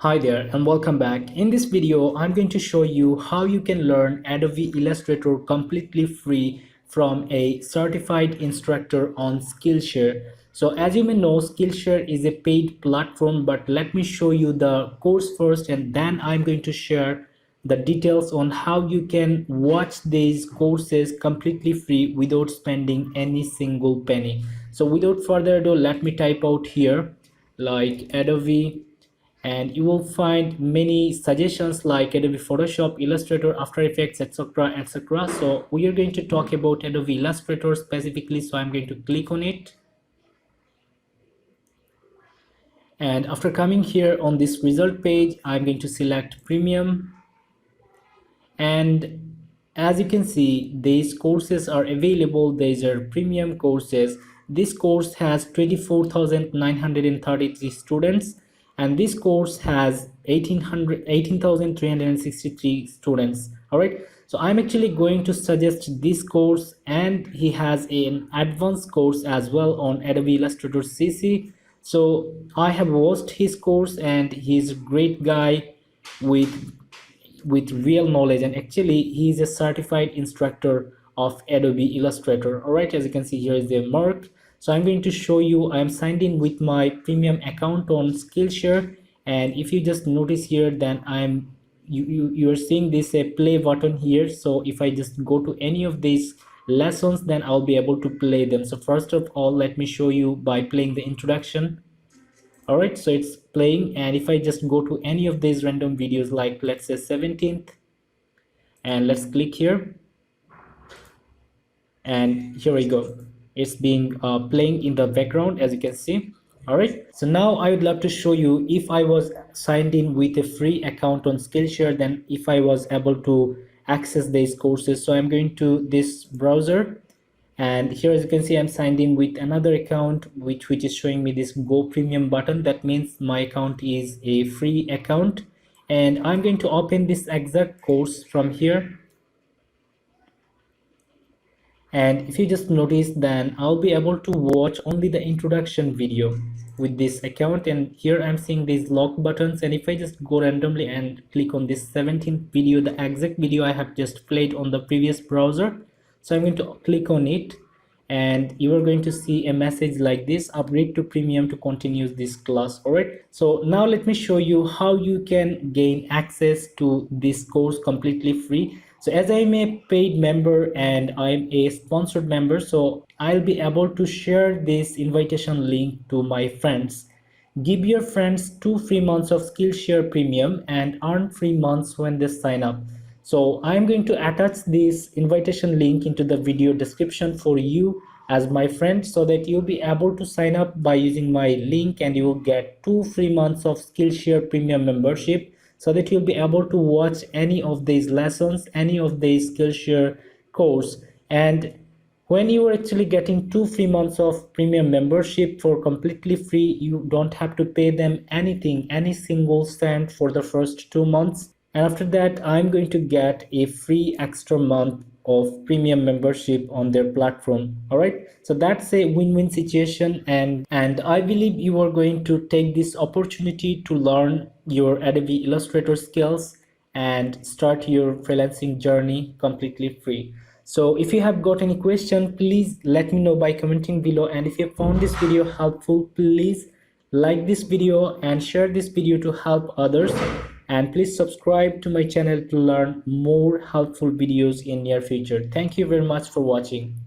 Hi there and welcome back. In this video, I'm going to show you how you can learn Adobe Illustrator completely free from a certified instructor on Skillshare. So as you may know, Skillshare is a paid platform, but let me show you the course first and then I'm going to share the details on how you can watch these courses completely free without spending any single penny. So without further ado, let me type out here like Adobe, and you will find many suggestions like Adobe Photoshop, Illustrator, After Effects, etc, etc. So we are going to talk about Adobe Illustrator specifically, so I'm going to click on it, and after coming here on this result page, I'm going to select Premium, and as you can see, these courses are available. These are premium courses. This course has 24,933 students, and this course has 18,363 students. All right, so I'm actually going to suggest this course, and he has an advanced course as well on Adobe Illustrator CC. So I have watched his course and he's a great guy with real knowledge, and actually he is a certified instructor of Adobe Illustrator. All right, as you can see, here is the mark. So I'm going to show you, I'm signed in with my premium account on Skillshare, and if you just notice here, then you are seeing this a play button here. So if I just go to any of these lessons, then I'll be able to play them. So first of all, let me show you by playing the introduction. All right, so it's playing, and if I just go to any of these random videos, like let's say 17th, and let's click here, and here we go, it's being playing in the background, as you can see. All right, so now I would love to show you, if I was signed in with a free account on Skillshare, then if I was able to access these courses. So I'm going to this browser, and here, as you can see, I'm signed in with another account which is showing me this Go Premium button. That means my account is a free account, and I'm going to open this exact course from here. And if you just notice, then I'll be able to watch only the introduction video with this account. And here I'm seeing these lock buttons, and if I just go randomly and click on this 17th video, the exact video I have just played on the previous browser, so I'm going to click on it, and you are going to see a message like this: upgrade to premium to continue this class. All right, so now let me show you how you can gain access to this course completely free. So as I'm a paid member and I'm a sponsored member, so I'll be able to share this invitation link to my friends. Give your friends 2 free months of Skillshare Premium and earn 3 months when they sign up. So I'm going to attach this invitation link into the video description for you as my friend, so that you'll be able to sign up by using my link, and you will get 2 free months of Skillshare Premium membership, so that you'll be able to watch any of these lessons, any of these Skillshare course. And when you are actually getting 2 free months of premium membership for completely free, you don't have to pay them anything, any single cent for the first 2 months. And after that, I'm going to get a free extra month of premium membership on their platform. All right, so that's a win-win situation, and I believe you are going to take this opportunity to learn your Adobe Illustrator skills and start your freelancing journey completely free. So if you have got any question, please let me know by commenting below, and if you found this video helpful, please like this video and share this video to help others, and please subscribe to my channel to learn more helpful videos in near future. Thank you very much for watching.